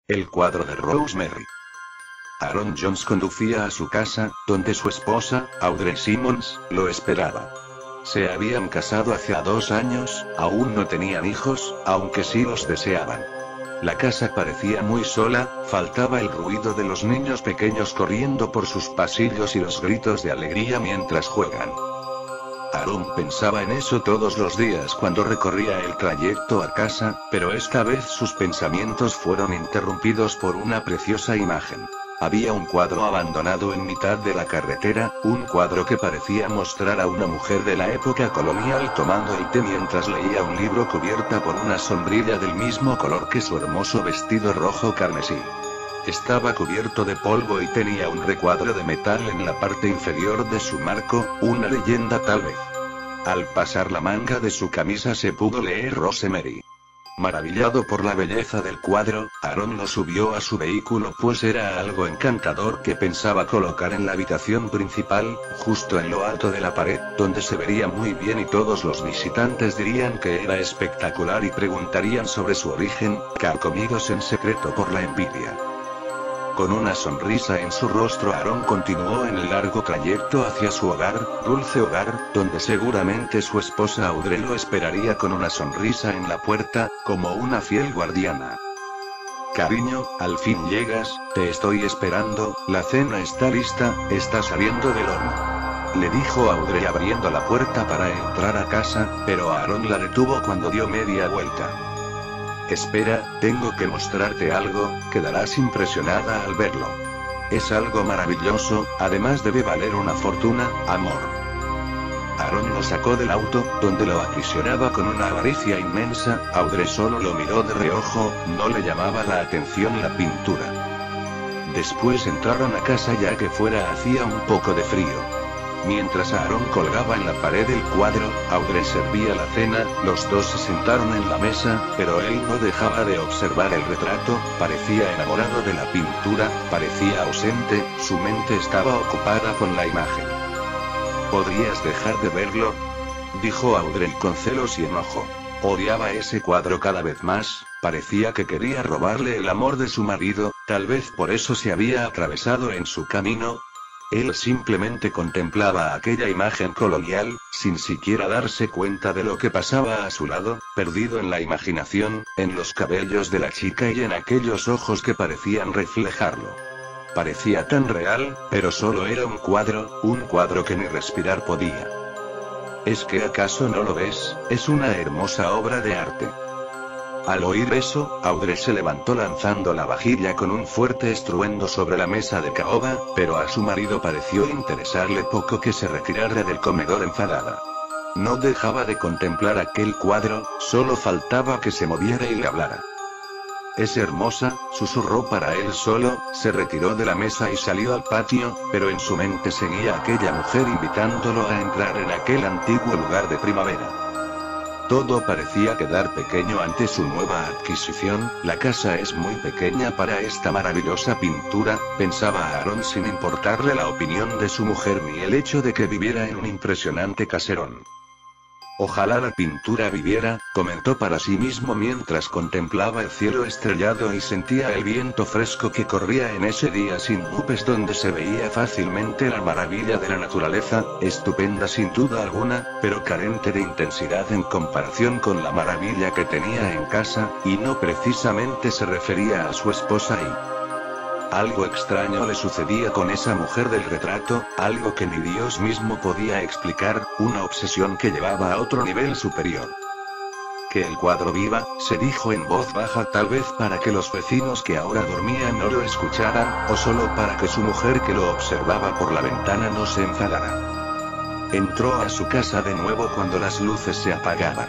El cuadro de Rosemary. Aaron Jones conducía a su casa, donde su esposa, Audrey Simmons, lo esperaba. Se habían casado hace 2 años, aún no tenían hijos, aunque sí los deseaban. La casa parecía muy sola, faltaba el ruido de los niños pequeños corriendo por sus pasillos y los gritos de alegría mientras juegan. Aaron pensaba en eso todos los días cuando recorría el trayecto a casa, pero esta vez sus pensamientos fueron interrumpidos por una preciosa imagen. Había un cuadro abandonado en mitad de la carretera, un cuadro que parecía mostrar a una mujer de la época colonial tomando el té mientras leía un libro cubierta por una sombrilla del mismo color que su hermoso vestido rojo carmesí. Estaba cubierto de polvo y tenía un recuadro de metal en la parte inferior de su marco, una leyenda tal vez. Al pasar la manga de su camisa se pudo leer Rosemary. Maravillado por la belleza del cuadro, Aaron lo subió a su vehículo pues era algo encantador que pensaba colocar en la habitación principal, justo en lo alto de la pared, donde se vería muy bien y todos los visitantes dirían que era espectacular y preguntarían sobre su origen, carcomidos en secreto por la envidia. Con una sonrisa en su rostro, Aaron continuó en el largo trayecto hacia su hogar, dulce hogar, donde seguramente su esposa Audrey lo esperaría con una sonrisa en la puerta, como una fiel guardiana. Cariño, al fin llegas, te estoy esperando, la cena está lista, está saliendo del horno. Le dijo Audrey abriendo la puerta para entrar a casa, pero Aaron la detuvo cuando dio media vuelta. Espera, tengo que mostrarte algo, quedarás impresionada al verlo. Es algo maravilloso, además debe valer una fortuna, amor. Aaron lo sacó del auto, donde lo aprisionaba con una avaricia inmensa. Audrey solo lo miró de reojo, no le llamaba la atención la pintura. Después entraron a casa ya que fuera hacía un poco de frío. Mientras Aaron colgaba en la pared el cuadro, Audrey servía la cena, los dos se sentaron en la mesa, pero él no dejaba de observar el retrato, parecía enamorado de la pintura, parecía ausente, su mente estaba ocupada con la imagen. ¿Podrías dejar de verlo?, dijo Audrey con celos y enojo. Odiaba ese cuadro cada vez más, parecía que quería robarle el amor de su marido, tal vez por eso se había atravesado en su camino. Él simplemente contemplaba aquella imagen colonial, sin siquiera darse cuenta de lo que pasaba a su lado, perdido en la imaginación, en los cabellos de la chica y en aquellos ojos que parecían reflejarlo. Parecía tan real, pero solo era un cuadro que ni respirar podía. ¿Es que acaso no lo ves? Es una hermosa obra de arte. Al oír eso, Audrey se levantó lanzando la vajilla con un fuerte estruendo sobre la mesa de caoba, pero a su marido pareció interesarle poco que se retirara del comedor enfadada. No dejaba de contemplar aquel cuadro, solo faltaba que se moviera y le hablara. Es hermosa, susurró para él solo, se retiró de la mesa y salió al patio, pero en su mente seguía aquella mujer invitándolo a entrar en aquel antiguo lugar de primavera. Todo parecía quedar pequeño ante su nueva adquisición. La casa es muy pequeña para esta maravillosa pintura, pensaba Aaron sin importarle la opinión de su mujer ni el hecho de que viviera en un impresionante caserón. Ojalá la pintura viviera, comentó para sí mismo mientras contemplaba el cielo estrellado y sentía el viento fresco que corría en ese día sin nubes donde se veía fácilmente la maravilla de la naturaleza, estupenda sin duda alguna, pero carente de intensidad en comparación con la maravilla que tenía en casa, y no precisamente se refería a su esposa y... Algo extraño le sucedía con esa mujer del retrato, algo que ni Dios mismo podía explicar, una obsesión que llevaba a otro nivel superior. Que el cuadro viva, se dijo en voz baja tal vez para que los vecinos que ahora dormían no lo escucharan, o solo para que su mujer que lo observaba por la ventana no se enfadara. Entró a su casa de nuevo cuando las luces se apagaban.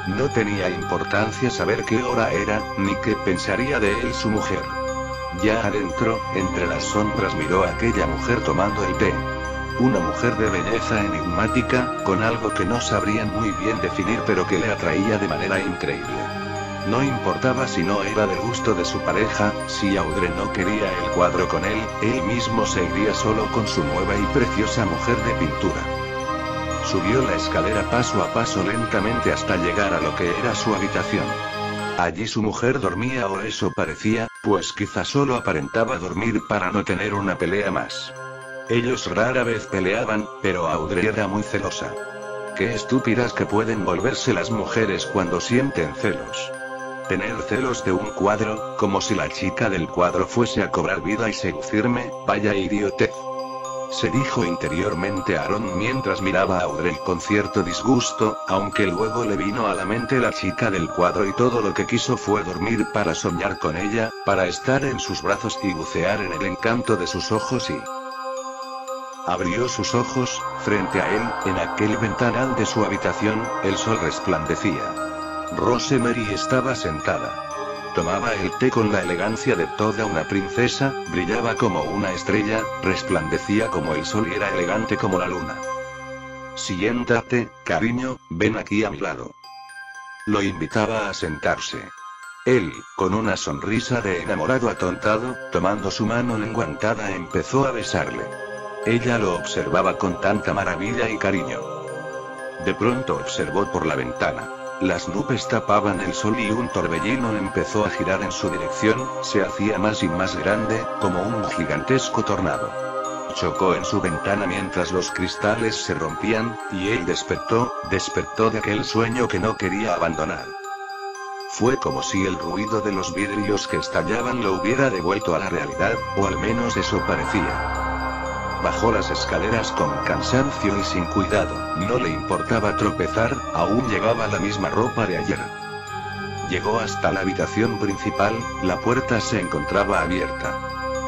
No tenía importancia saber qué hora era, ni qué pensaría de él su mujer. Ya adentro, entre las sombras miró a aquella mujer tomando el té. Una mujer de belleza enigmática, con algo que no sabrían muy bien definir pero que le atraía de manera increíble. No importaba si no era del gusto de su pareja, si Audrey no quería el cuadro con él mismo se iría solo con su nueva y preciosa mujer de pintura. Subió la escalera paso a paso lentamente hasta llegar a lo que era su habitación. Allí su mujer dormía, o eso parecía, pues quizá solo aparentaba dormir para no tener una pelea más. Ellos rara vez peleaban, pero Audrey era muy celosa. Qué estúpidas que pueden volverse las mujeres cuando sienten celos. Tener celos de un cuadro, como si la chica del cuadro fuese a cobrar vida y seducirme, vaya idiotez. Se dijo interiormente Aaron mientras miraba a Audrey con cierto disgusto, aunque luego le vino a la mente la chica del cuadro y todo lo que quiso fue dormir para soñar con ella, para estar en sus brazos y bucear en el encanto de sus ojos y... Abrió sus ojos, frente a él, en aquel ventanal de su habitación, el sol resplandecía. Rosemary estaba sentada. Tomaba el té con la elegancia de toda una princesa, brillaba como una estrella, resplandecía como el sol y era elegante como la luna. Siéntate, cariño, ven aquí a mi lado. Lo invitaba a sentarse. Él, con una sonrisa de enamorado atontado, tomando su mano enguantada empezó a besarle. Ella lo observaba con tanta maravilla y cariño. De pronto observó por la ventana. Las nubes tapaban el sol y un torbellino empezó a girar en su dirección, se hacía más y más grande, como un gigantesco tornado. Chocó en su ventana mientras los cristales se rompían, y él despertó de aquel sueño que no quería abandonar. Fue como si el ruido de los vidrios que estallaban lo hubiera devuelto a la realidad, o al menos eso parecía. Bajó las escaleras con cansancio y sin cuidado, no le importaba tropezar, aún llevaba la misma ropa de ayer. Llegó hasta la habitación principal, la puerta se encontraba abierta.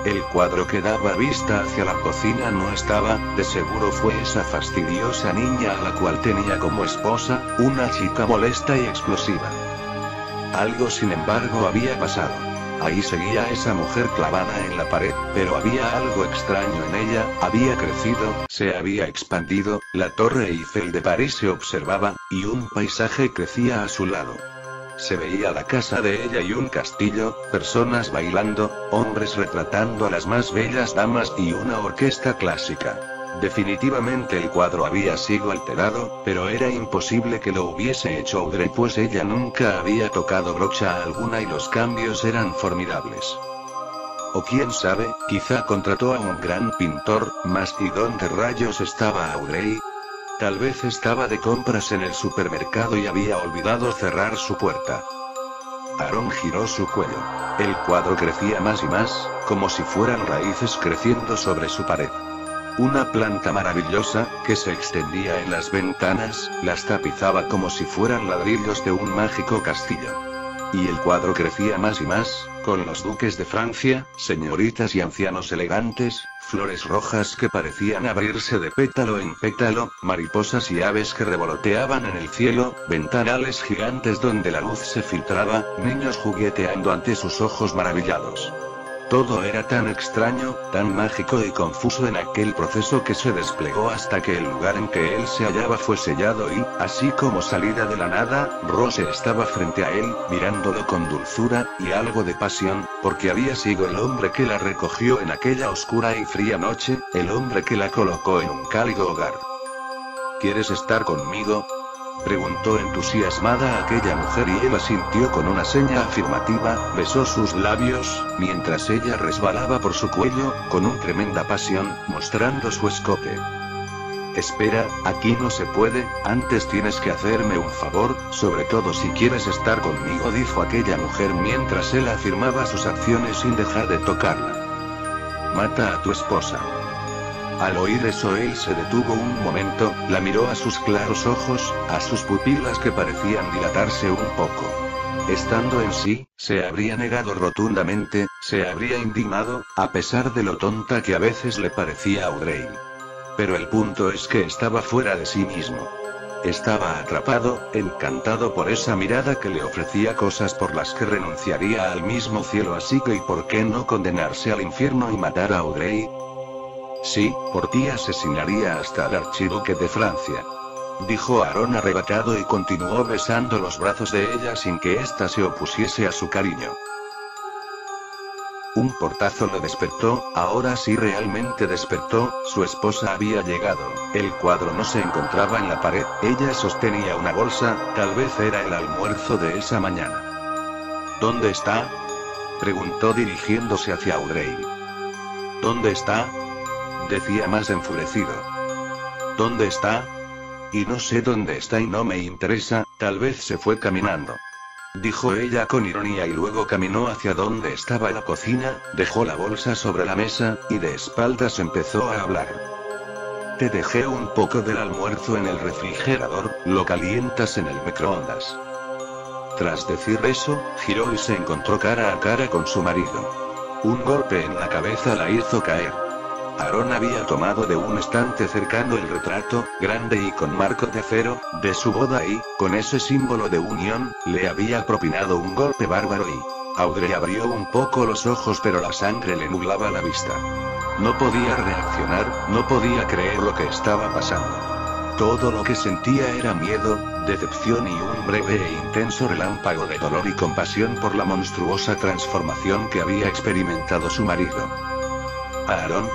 El cuadro que daba vista hacia la cocina no estaba, de seguro fue esa fastidiosa niña a la cual tenía como esposa, una chica molesta y explosiva. Algo sin embargo había pasado. Ahí seguía esa mujer clavada en la pared, pero había algo extraño en ella, había crecido, se había expandido, la Torre Eiffel de París se observaba, y un paisaje crecía a su lado. Se veía la casa de ella y un castillo, personas bailando, hombres retratando a las más bellas damas y una orquesta clásica. Definitivamente el cuadro había sido alterado, pero era imposible que lo hubiese hecho Audrey pues ella nunca había tocado brocha alguna y los cambios eran formidables. O quién sabe, quizá contrató a un gran pintor, mas ¿y dónde rayos estaba Audrey? Tal vez estaba de compras en el supermercado y había olvidado cerrar su puerta. Aaron giró su cuello. El cuadro crecía más y más, como si fueran raíces creciendo sobre su pared. Una planta maravillosa, que se extendía en las ventanas, las tapizaba como si fueran ladrillos de un mágico castillo. Y el cuadro crecía más y más, con los duques de Francia, señoritas y ancianos elegantes, flores rojas que parecían abrirse de pétalo en pétalo, mariposas y aves que revoloteaban en el cielo, ventanales gigantes donde la luz se filtraba, niños jugueteando ante sus ojos maravillados. Todo era tan extraño, tan mágico y confuso en aquel proceso que se desplegó hasta que el lugar en que él se hallaba fue sellado y, así como salida de la nada, Rose estaba frente a él, mirándolo con dulzura, y algo de pasión, porque había sido el hombre que la recogió en aquella oscura y fría noche, el hombre que la colocó en un cálido hogar. ¿Quieres estar conmigo?, preguntó entusiasmada a aquella mujer y él asintió con una seña afirmativa, besó sus labios, mientras ella resbalaba por su cuello, con una tremenda pasión, mostrando su escote. Espera, aquí no se puede, antes tienes que hacerme un favor, sobre todo si quieres estar conmigo, dijo aquella mujer mientras él afirmaba sus acciones sin dejar de tocarla. Mata a tu esposa. Al oír eso él se detuvo un momento, la miró a sus claros ojos, a sus pupilas que parecían dilatarse un poco. Estando en sí, se habría negado rotundamente, se habría indignado, a pesar de lo tonta que a veces le parecía a Audrey. Pero el punto es que estaba fuera de sí mismo. Estaba atrapado, encantado por esa mirada que le ofrecía cosas por las que renunciaría al mismo cielo, así que ¿y por qué no condenarse al infierno y matar a Audrey? Sí, por ti asesinaría hasta al archiduque de Francia, dijo Aaron arrebatado y continuó besando los brazos de ella sin que ésta se opusiese a su cariño. Un portazo lo despertó, ahora sí realmente despertó, su esposa había llegado, el cuadro no se encontraba en la pared, ella sostenía una bolsa, tal vez era el almuerzo de esa mañana. ¿Dónde está?, preguntó dirigiéndose hacia Audrey. ¿Dónde está?, decía más enfurecido. ¿Dónde está? Y no sé dónde está y no me interesa, tal vez se fue caminando, dijo ella con ironía, y luego caminó hacia donde estaba la cocina, dejó la bolsa sobre la mesa, y de espaldas empezó a hablar. Te dejé un poco del almuerzo en el refrigerador, lo calientas en el microondas. Tras decir eso, giró y se encontró cara a cara con su marido. Un golpe en la cabeza la hizo caer. Aaron había tomado de un estante cercano el retrato, grande y con marco de acero, de su boda y, con ese símbolo de unión, le había propinado un golpe bárbaro y... Audrey abrió un poco los ojos, pero la sangre le nublaba la vista. No podía reaccionar, no podía creer lo que estaba pasando. Todo lo que sentía era miedo, decepción y un breve e intenso relámpago de dolor y compasión por la monstruosa transformación que había experimentado su marido. Aaron,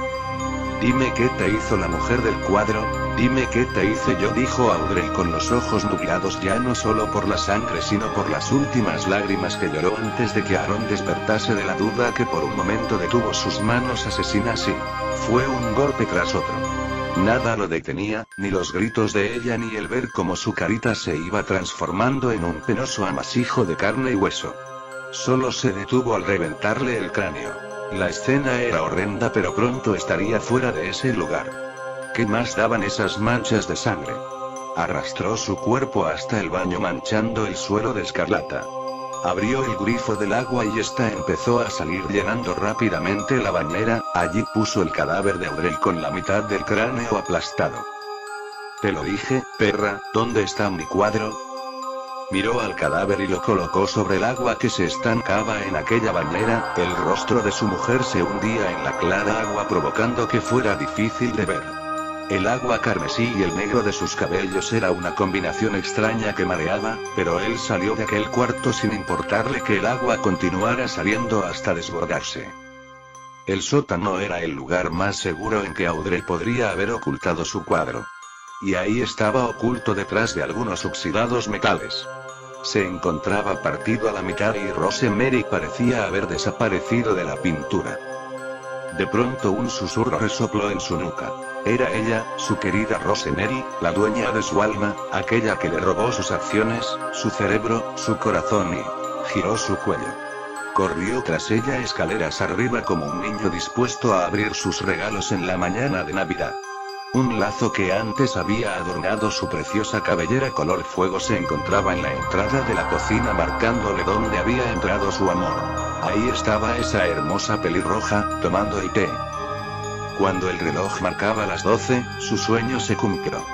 dime qué te hizo la mujer del cuadro, dime qué te hice yo, dijo Audrey con los ojos nublados ya no solo por la sangre sino por las últimas lágrimas que lloró antes de que Aaron despertase de la duda que por un momento detuvo sus manos asesinas y... Fue un golpe tras otro. Nada lo detenía, ni los gritos de ella ni el ver cómo su carita se iba transformando en un penoso amasijo de carne y hueso. Solo se detuvo al reventarle el cráneo. La escena era horrenda, pero pronto estaría fuera de ese lugar. ¿Qué más daban esas manchas de sangre? Arrastró su cuerpo hasta el baño manchando el suelo de escarlata. Abrió el grifo del agua y ésta empezó a salir llenando rápidamente la bañera. Allí puso el cadáver de Audrey con la mitad del cráneo aplastado. Te lo dije, perra, ¿dónde está mi cuadro? Miró al cadáver y lo colocó sobre el agua que se estancaba en aquella bañera. El rostro de su mujer se hundía en la clara agua provocando que fuera difícil de ver. El agua carmesí y el negro de sus cabellos era una combinación extraña que mareaba, pero él salió de aquel cuarto sin importarle que el agua continuara saliendo hasta desbordarse. El sótano era el lugar más seguro en que Audrey podría haber ocultado su cuadro. Y ahí estaba oculto detrás de algunos oxidados metales. Se encontraba partido a la mitad y Rosemary parecía haber desaparecido de la pintura. De pronto un susurro resopló en su nuca. Era ella, su querida Rosemary, la dueña de su alma, aquella que le robó sus acciones, su cerebro, su corazón y... giró su cuello. Corrió tras ella escaleras arriba como un niño dispuesto a abrir sus regalos en la mañana de Navidad. Un lazo que antes había adornado su preciosa cabellera color fuego se encontraba en la entrada de la cocina marcándole dónde había entrado su amor. Ahí estaba esa hermosa pelirroja, tomando el té. Cuando el reloj marcaba las 12, su sueño se cumplió.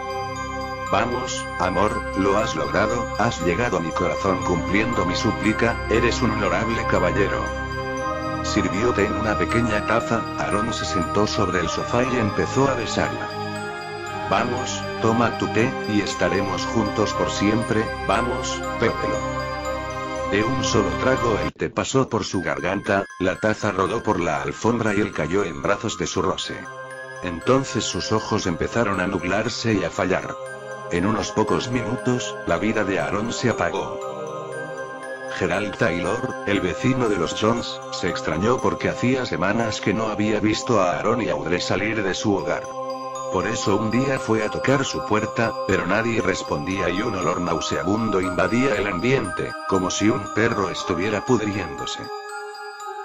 Vamos, amor, lo has logrado, has llegado a mi corazón cumpliendo mi súplica, eres un honorable caballero. Sirvió té en una pequeña taza, Aaron se sentó sobre el sofá y empezó a besarla. Vamos, toma tu té, y estaremos juntos por siempre, vamos, bébelo. De un solo trago el té pasó por su garganta, la taza rodó por la alfombra y él cayó en brazos de su Rose. Entonces sus ojos empezaron a nublarse y a fallar. En unos pocos minutos, la vida de Aaron se apagó. Gerald Taylor, el vecino de los Jones, se extrañó porque hacía semanas que no había visto a Aaron y Audrey salir de su hogar. Por eso un día fue a tocar su puerta, pero nadie respondía y un olor nauseabundo invadía el ambiente, como si un perro estuviera pudriéndose.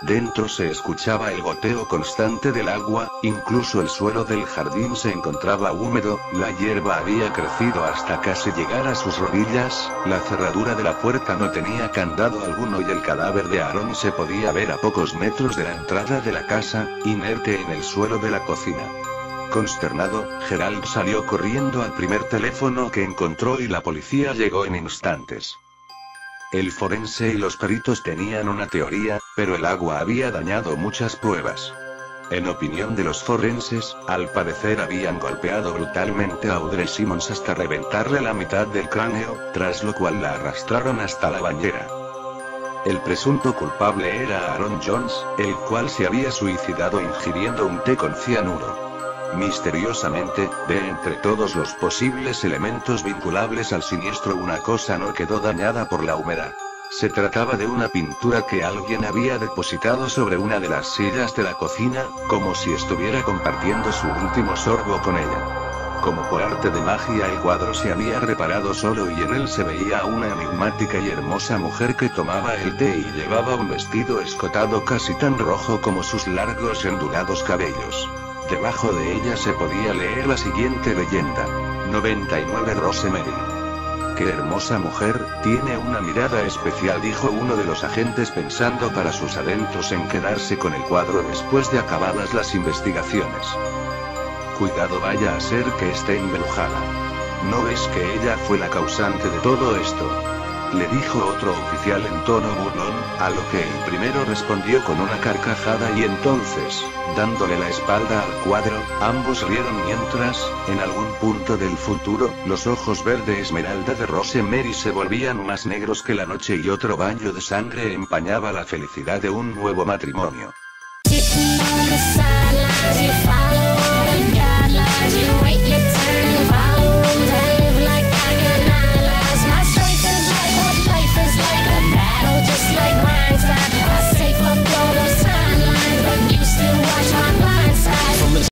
Dentro se escuchaba el goteo constante del agua, incluso el suelo del jardín se encontraba húmedo, la hierba había crecido hasta casi llegar a sus rodillas, la cerradura de la puerta no tenía candado alguno y el cadáver de Aaron se podía ver a pocos metros de la entrada de la casa, inerte en el suelo de la cocina. Consternado, Gerald salió corriendo al primer teléfono que encontró y la policía llegó en instantes. El forense y los peritos tenían una teoría, pero el agua había dañado muchas pruebas. En opinión de los forenses, al parecer habían golpeado brutalmente a Audrey Simmons hasta reventarle la mitad del cráneo, tras lo cual la arrastraron hasta la bañera. El presunto culpable era Aaron Jones, el cual se había suicidado ingiriendo un té con cianuro. Misteriosamente, de entre todos los posibles elementos vinculables al siniestro una cosa no quedó dañada por la humedad. Se trataba de una pintura que alguien había depositado sobre una de las sillas de la cocina, como si estuviera compartiendo su último sorbo con ella. Como por arte de magia el cuadro se había reparado solo y en él se veía a una enigmática y hermosa mujer que tomaba el té y llevaba un vestido escotado casi tan rojo como sus largos y ondulados cabellos. Debajo de ella se podía leer la siguiente leyenda. 99 Rosemary. ¡Qué hermosa mujer! Tiene una mirada especial, dijo uno de los agentes pensando para sus adentros en quedarse con el cuadro después de acabadas las investigaciones. Cuidado, vaya a ser que esté embrujada. ¿No ves que ella fue la causante de todo esto?, le dijo otro oficial en tono burlón, a lo que el primero respondió con una carcajada y entonces, dándole la espalda al cuadro, ambos rieron mientras, en algún punto del futuro, los ojos verde esmeralda de Rosemary se volvían más negros que la noche y otro baño de sangre empañaba la felicidad de un nuevo matrimonio.